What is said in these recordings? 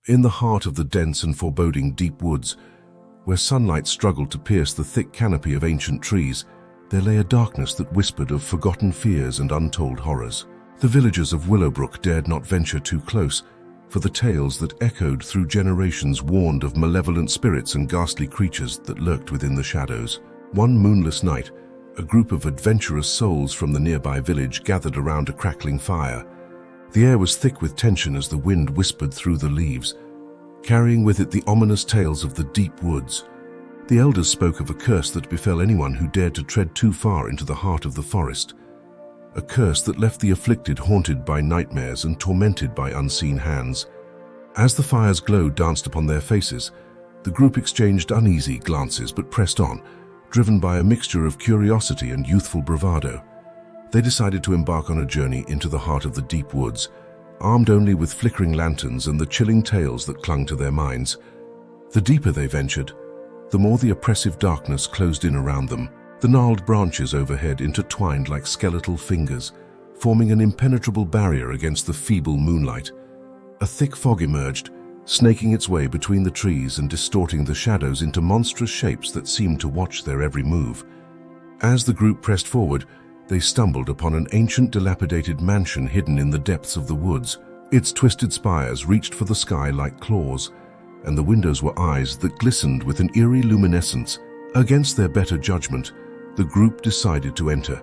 In the heart of the dense and foreboding deep woods, where sunlight struggled to pierce the thick canopy of ancient trees, there lay a darkness that whispered of forgotten fears and untold horrors. The villagers of Willowbrook dared not venture too close, for the tales that echoed through generations warned of malevolent spirits and ghastly creatures that lurked within the shadows. One moonless night, a group of adventurous souls from the nearby village gathered around a crackling fire. The air was thick with tension as the wind whispered through the leaves, carrying with it the ominous tales of the deep woods. The elders spoke of a curse that befell anyone who dared to tread too far into the heart of the forest. A curse that left the afflicted haunted by nightmares and tormented by unseen hands. As the fire's glow danced upon their faces, the group exchanged uneasy glances but pressed on, driven by a mixture of curiosity and youthful bravado. They decided to embark on a journey into the heart of the deep woods, armed only with flickering lanterns and the chilling tales that clung to their minds. The deeper they ventured, the more the oppressive darkness closed in around them. The gnarled branches overhead intertwined like skeletal fingers, forming an impenetrable barrier against the feeble moonlight. A thick fog emerged, snaking its way between the trees and distorting the shadows into monstrous shapes that seemed to watch their every move. As the group pressed forward, they stumbled upon an ancient, dilapidated mansion hidden in the depths of the woods. Its twisted spires reached for the sky like claws, and the windows were eyes that glistened with an eerie luminescence. Against their better judgment, the group decided to enter,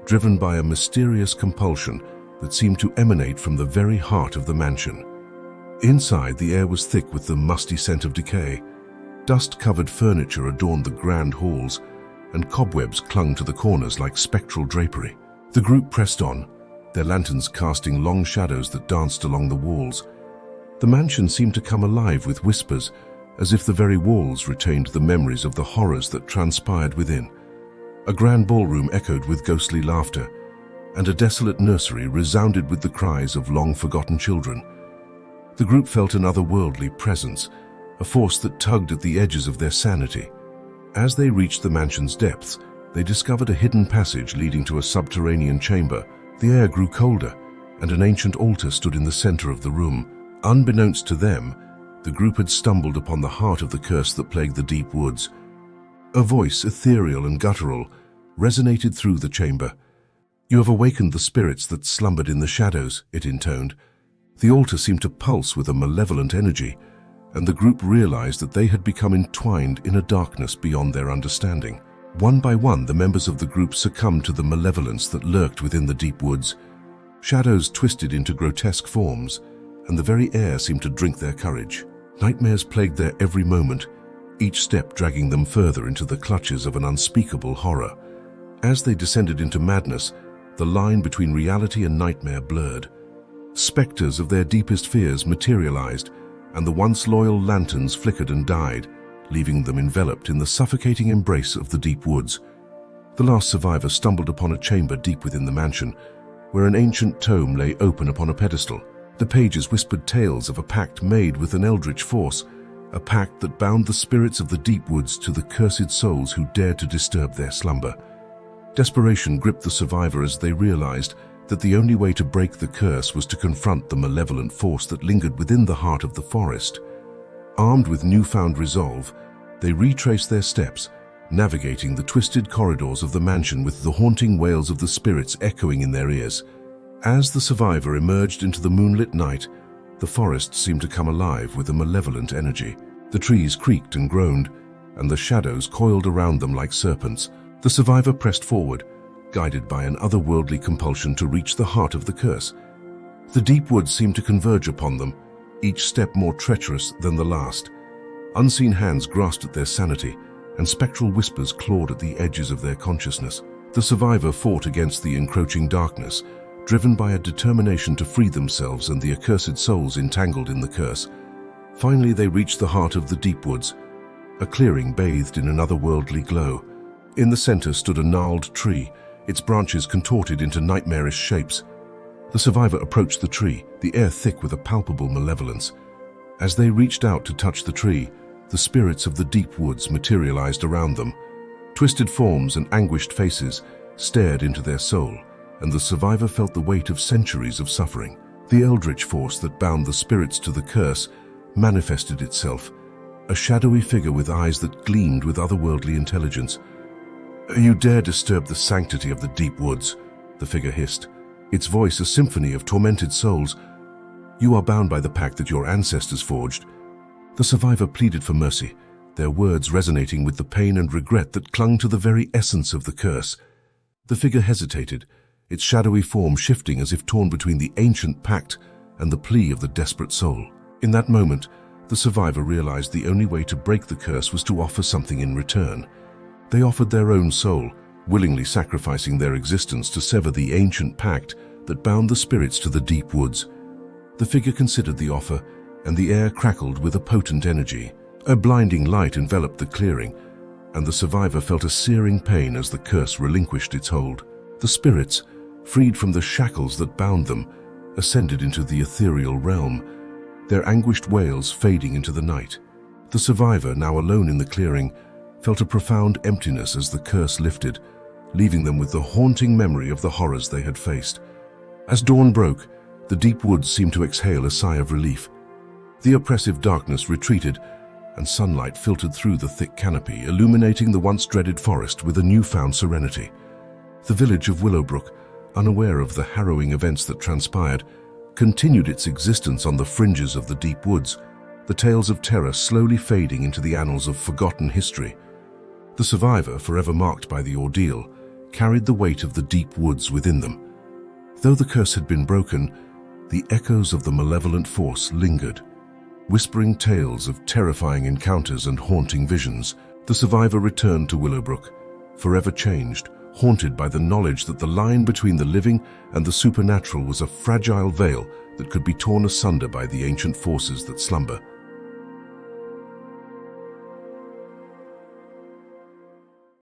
driven by a mysterious compulsion that seemed to emanate from the very heart of the mansion. Inside, the air was thick with the musty scent of decay. Dust-covered furniture adorned the grand halls, and cobwebs clung to the corners like spectral drapery. The group pressed on, their lanterns casting long shadows that danced along the walls. The mansion seemed to come alive with whispers, as if the very walls retained the memories of the horrors that transpired within. A grand ballroom echoed with ghostly laughter, and a desolate nursery resounded with the cries of long-forgotten children. The group felt an otherworldly presence, a force that tugged at the edges of their sanity. As they reached the mansion's depths, they discovered a hidden passage leading to a subterranean chamber. The air grew colder, and an ancient altar stood in the center of the room. Unbeknownst to them, the group had stumbled upon the heart of the curse that plagued the deep woods. A voice, ethereal and guttural, resonated through the chamber. "You have awakened the spirits that slumbered in the shadows," it intoned. The altar seemed to pulse with a malevolent energy, and the group realized that they had become entwined in a darkness beyond their understanding. One by one, the members of the group succumbed to the malevolence that lurked within the deep woods. Shadows twisted into grotesque forms, and the very air seemed to drink their courage. Nightmares plagued their every moment, each step dragging them further into the clutches of an unspeakable horror. As they descended into madness, the line between reality and nightmare blurred. Specters of their deepest fears materialized, and the once loyal lanterns flickered and died, leaving them enveloped in the suffocating embrace of the deep woods. The last survivor stumbled upon a chamber deep within the mansion, where an ancient tome lay open upon a pedestal. The pages whispered tales of a pact made with an eldritch force, a pact that bound the spirits of the deep woods to the cursed souls who dared to disturb their slumber. Desperation gripped the survivor as they realized that the only way to break the curse was to confront the malevolent force that lingered within the heart of the forest. Armed with newfound resolve, they retraced their steps, navigating the twisted corridors of the mansion with the haunting wails of the spirits echoing in their ears. As the survivor emerged into the moonlit night, the forest seemed to come alive with a malevolent energy. The trees creaked and groaned, and the shadows coiled around them like serpents. The survivor pressed forward, guided by an otherworldly compulsion to reach the heart of the curse. The deep woods seemed to converge upon them, each step more treacherous than the last. Unseen hands grasped at their sanity, and spectral whispers clawed at the edges of their consciousness. The survivor fought against the encroaching darkness, driven by a determination to free themselves and the accursed souls entangled in the curse. Finally, they reached the heart of the deep woods, a clearing bathed in an otherworldly glow. In the center stood a gnarled tree, its branches contorted into nightmarish shapes. The survivor approached the tree, the air thick with a palpable malevolence. As they reached out to touch the tree, the spirits of the deep woods materialized around them. Twisted forms and anguished faces stared into their soul, and the survivor felt the weight of centuries of suffering. The eldritch force that bound the spirits to the curse manifested itself, a shadowy figure with eyes that gleamed with otherworldly intelligence. "You dare disturb the sanctity of the deep woods," the figure hissed, its voice a symphony of tormented souls. "You are bound by the pact that your ancestors forged." The survivor pleaded for mercy, their words resonating with the pain and regret that clung to the very essence of the curse. The figure hesitated, its shadowy form shifting as if torn between the ancient pact and the plea of the desperate soul. In that moment, the survivor realized the only way to break the curse was to offer something in return. They offered their own soul, willingly sacrificing their existence to sever the ancient pact that bound the spirits to the deep woods. The figure considered the offer, and the air crackled with a potent energy. A blinding light enveloped the clearing, and the survivor felt a searing pain as the curse relinquished its hold. The spirits, freed from the shackles that bound them, ascended into the ethereal realm, their anguished wails fading into the night. The survivor, now alone in the clearing, felt a profound emptiness as the curse lifted, leaving them with the haunting memory of the horrors they had faced. As dawn broke, the deep woods seemed to exhale a sigh of relief. The oppressive darkness retreated, and sunlight filtered through the thick canopy, illuminating the once dreaded forest with a newfound serenity. The village of Willowbrook, unaware of the harrowing events that transpired, continued its existence on the fringes of the deep woods, the tales of terror slowly fading into the annals of forgotten history. The survivor, forever marked by the ordeal, carried the weight of the deep woods within them. Though the curse had been broken, the echoes of the malevolent force lingered, whispering tales of terrifying encounters and haunting visions. The survivor returned to Willowbrook, forever changed, haunted by the knowledge that the line between the living and the supernatural was a fragile veil that could be torn asunder by the ancient forces that slumber.